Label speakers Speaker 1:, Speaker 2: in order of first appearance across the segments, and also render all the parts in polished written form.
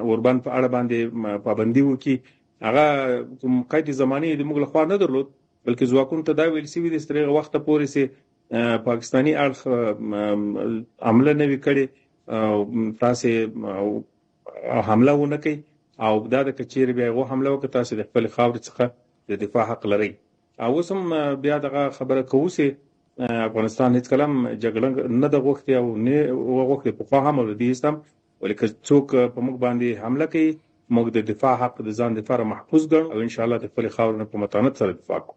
Speaker 1: اوربان په اړه باندې پابندي وکي هغه کوم قید زماني د موږ لخوا نه درلود، بلکې ځواکونو ته دا ویل شوي دي چې تر هغه وخته پورې چې پاکستاني اړخ حمله نه وي کړې تاسې حمله ونه کوي او دا د کچېرې بیا هغه حمله وکړي تاسې د خپل خاورې څخه د دفاع حق لرئ. او اوس هم بیا دغه خبره کوو چې افغانستان هیڅ کله هم جګړه نه ده غوښتې او نه وغوښتې پخوا هم او د دې هم، ولې که څوک په موږ باندې حمله کوي موږ د دفاع حق د ځان دفاع محفوظ ګڼو او انشاءالله د خپلې خاورې نه په متانت سره دفاع کوو.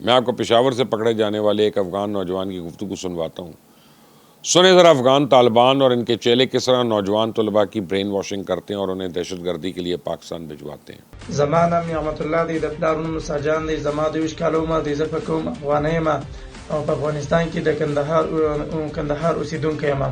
Speaker 2: میں آپ کو پشاور سے پکڑے جانے والے ایک افغان نوجوان کی گفتگو سنواتا ہوں. سنیں ذرا افغان طالبان اور ان کے چیلے کس طرح نوجوان طلباء کی برین واشنگ کرتے ہیں اور انہیں دہشت گردی کے لیے پاکستان بھجواتے ہیں.
Speaker 3: زما نام نعمت الله دی د پلارونو موسی جان دی زما د 20 کالو عمر دی زه په کوم افغانۍ ما او په افغانستان کې د کندهار اوسیدونکی یم.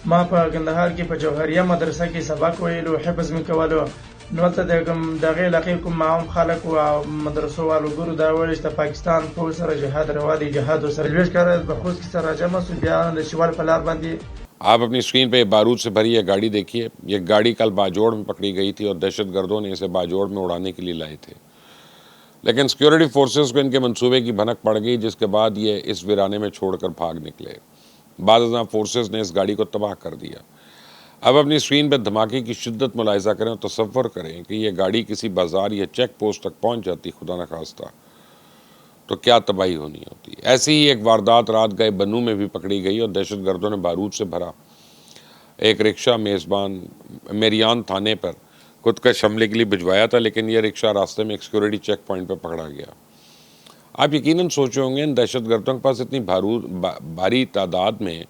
Speaker 3: ما په کندهار کې په جوهریه مدرسه کې سبق ویلو حفظ مې کولو. نو ته دغه علاقې کوم معاون خلک او مدرسو والو ګورو دا ویل چې پاکستان په سره جهاد روا دی جهاد سره لويش کړه په خوست کې سره جمع سو بیا د شوال په لار باندې.
Speaker 2: آپ اپنی اسکرین پہ بارود سے بھری یہ گاڑی دیکھیے. یہ گاڑی کل باجوڑ میں پکڑی گئی تھی اور دہشت گردوں نے اسے باجوڑ میں اڑانے کے لیے لائے تھے، لیکن سیکیورٹی فورسز کو ان کے منصوبے کی بھنک پڑ گئی، جس کے بعد یہ اس ویرانے میں چھوڑ کر بھاگ نکلے. بعد ازاں فورسز نے اس گاڑی کو تباہ کر دیا. اب اپنی اسکرین پہ دھماکے کی شدت ملاحظہ کریں اور تصور کریں کہ یہ گاڑی کسی بازار یا چیک پوسٹ تک پہنچ جاتی خدا نخواستہ تو کیا تباہی ہونی ہوتی. ایسی ہی ایک واردات رات گئے بنو میں بھی پکڑی گئی اور دہشت گردوں نے بارود سے بھرا ایک رکشہ میزبان میریان تھانے پر خودکش حملے کے لیے بھجوایا تھا، لیکن یہ رکشہ راستے میں ایک سیکورٹی چیک پوائنٹ پہ پکڑا گیا. آپ یقیناً سوچے ہوں گے ان دہشت گردوں کے پاس اتنی بھاری تعداد میں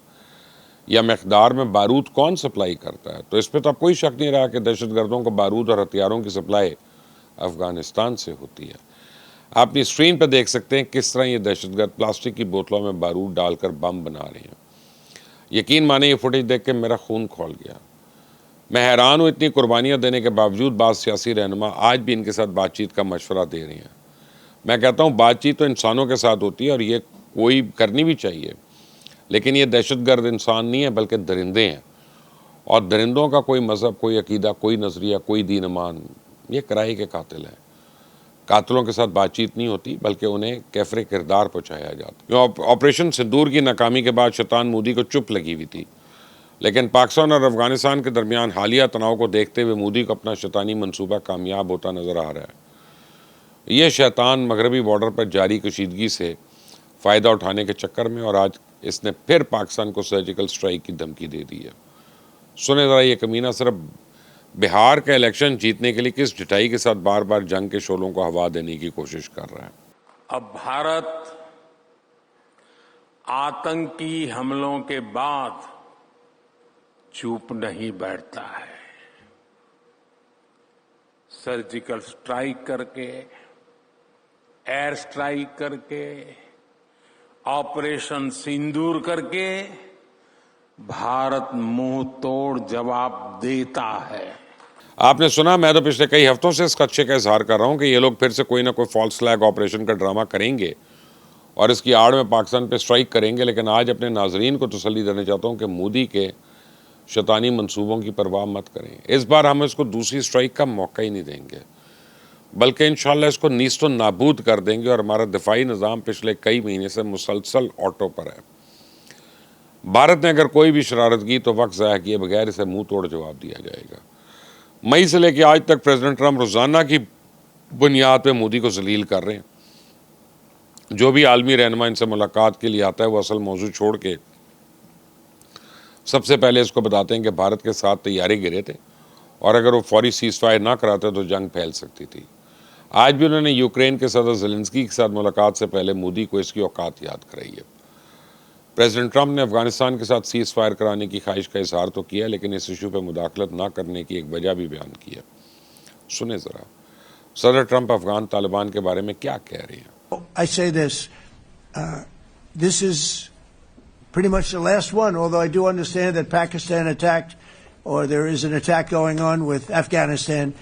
Speaker 2: یا مقدار میں بارود کون سپلائی کرتا ہے. تو اس پہ تو اب کوئی شک نہیں رہا کہ دہشت گردوں کو بارود اور ہتھیاروں کی سپلائی افغانستان سے ہوتی ہے. آپ اپنی اسکرین پہ دیکھ سکتے ہیں کس طرح یہ دہشت گرد پلاسٹک کی بوتلوں میں بارود ڈال کر بم بنا رہے ہیں. یقین مانیں یہ فوٹیج دیکھ کے میرا خون کھول گیا. میں حیران ہوں اتنی قربانیاں دینے کے باوجود بعض سیاسی رہنما آج بھی ان کے ساتھ بات چیت کا مشورہ دے رہے ہیں. میں کہتا ہوں بات چیت تو انسانوں کے ساتھ ہوتی ہے اور یہ کوئی کرنی بھی چاہیے، لیکن یہ دہشت گرد انسان نہیں ہے بلکہ درندے ہیں، اور درندوں کا کوئی مذہب، کوئی عقیدہ، کوئی نظریہ، کوئی دین ایمان. یہ کرائے کے قاتل ہیں. قاتلوں کے ساتھ بات چیت نہیں ہوتی بلکہ انہیں کیفر کردار پہنچایا جاتا. آپریشن سندور کی ناکامی کے بعد شیطان مودی کو چپ لگی ہوئی تھی، لیکن پاکستان اور افغانستان کے درمیان حالیہ تناؤ کو دیکھتے ہوئے مودی کو اپنا شیطانی منصوبہ کامیاب ہوتا نظر آ رہا ہے. یہ شیطان مغربی بارڈر پر جاری کشیدگی سے فائدہ اٹھانے کے چکر میں اور آج اس نے پھر پاکستان کو سرجیکل سٹرائک کی دھمکی دے دی ہے. سنیں ذرا یہ کمینہ صرف بہار کا الیکشن جیتنے کے لیے کس ڈٹائی کے ساتھ بار بار جنگ کے شعلوں کو ہوا دینے کی کوشش کر رہا ہے.
Speaker 4: اب بھارت آتنکی حملوں کے بعد چوپ نہیں بیٹھتا ہے. سرجیکل سٹرائک کر کے، ایئر سٹرائک کر کے، آپریشن سندور کر کے بھارت منہ توڑ جواب دیتا ہے.
Speaker 2: آپ نے سنا، میں تو پچھلے کئی ہفتوں سے اس خدشے کا اظہار کر رہا ہوں کہ یہ لوگ پھر سے کوئی نہ کوئی فالس فلیگ آپریشن کا ڈرامہ کریں گے اور اس کی آڑ میں پاکستان پہ سٹرائک کریں گے. لیکن آج اپنے ناظرین کو تسلی دینا چاہتا ہوں کہ مودی کے شیطانی منصوبوں کی پرواہ مت کریں. اس بار ہم اس کو دوسری سٹرائک کا موقع ہی نہیں دیں گے، بلکہ انشاءاللہ اس کو نیست و نابود کر دیں گے. اور ہمارا دفاعی نظام پچھلے کئی مہینے سے مسلسل آٹو پر ہے. بھارت نے اگر کوئی بھی شرارت کی تو وقت ضائع کیے بغیر اسے منہ توڑ جواب دیا جائے گا. مئی سے لے کے آج تک پریزیڈنٹ ٹرمپ روزانہ کی بنیاد پہ مودی کو ذلیل کر رہے ہیں. جو بھی عالمی رہنما ان سے ملاقات کے لیے آتا ہے وہ اصل موضوع چھوڑ کے سب سے پہلے اس کو بتاتے ہیں کہ بھارت کے ساتھ طیارے گرے تھے اور اگر وہ فوری سیز فائر نہ کراتے تو جنگ پھیل سکتی تھی. آج بھی انہوں نے یوکرین کے صدر زیلنسکی کے ساتھ ملاقات سے پہلے مودی کو اس کی اوقات یاد کرائی ہے. پریزیڈنٹ ٹرمپ نے افغانستان کے ساتھ سیز فائر کرانے کی خواہش کا اظہار تو کیا، لیکن اس ایشو پہ مداخلت نہ کرنے کی ایک وجہ بھی بیان کی ہے. سنیں ذرا صدر ٹرمپ افغان طالبان کے بارے میں کیا کہہ رہے ہیں.
Speaker 5: I say this, this is pretty much the last one, although I do understand that Pakistan attacked, or there is an attack going on with Afghanistan.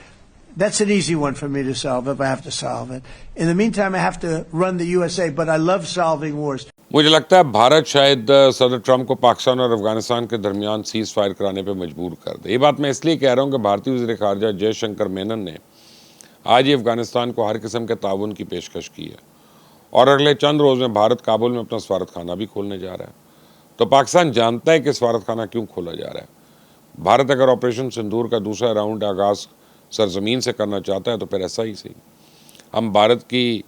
Speaker 5: That's an easy one for me to solve if I have to solve it. In the meantime, I have to run the USA, but I love solving wars.
Speaker 2: مجھے لگتا ہے بھارت شاید صدر Trump کو پاکستان اور افغانستان کے درمیان cease fire کرانے پہ مجبور کر دے. یہ بات میں اس لیے کہہ رہا ہوں کہ بھارتی وزیر خارجہ جے شنکر مینن نے آج ہی افغانستان کو ہر قسم کے تعاون کی پیشکش کی ہے اور اگلے چند روز میں بھارت کابل میں اپنا سفارت خانہ بھی کھولنے جا رہا ہے. تو پاکستان جانتا ہے کہ سفارت خانہ کیوں کھولا جا رہا ہے. بھارت اگر آپریشن سندور کا دوسرا راؤنڈ آغاز سرزمین سے کرنا چاہتا ہے تو پھر ایسا ہی صحیح. ہم بھارت کی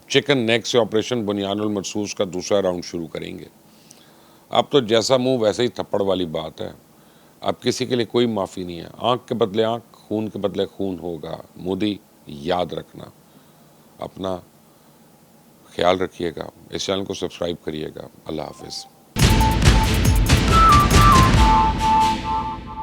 Speaker 2: چکن نیک سے آپریشن بنیان المرصوص کا دوسرا راؤنڈ شروع کریں گے. اب تو جیسا منہ ویسے ہی تھپڑ والی بات ہے. اب کسی کے لیے کوئی معافی نہیں ہے. آنکھ کے بدلے آنکھ، خون کے بدلے خون ہوگا. مودی یاد رکھنا. اپنا خیال رکھیے گا. اس چینل کو سبسکرائب کریے گا. اللہ حافظ.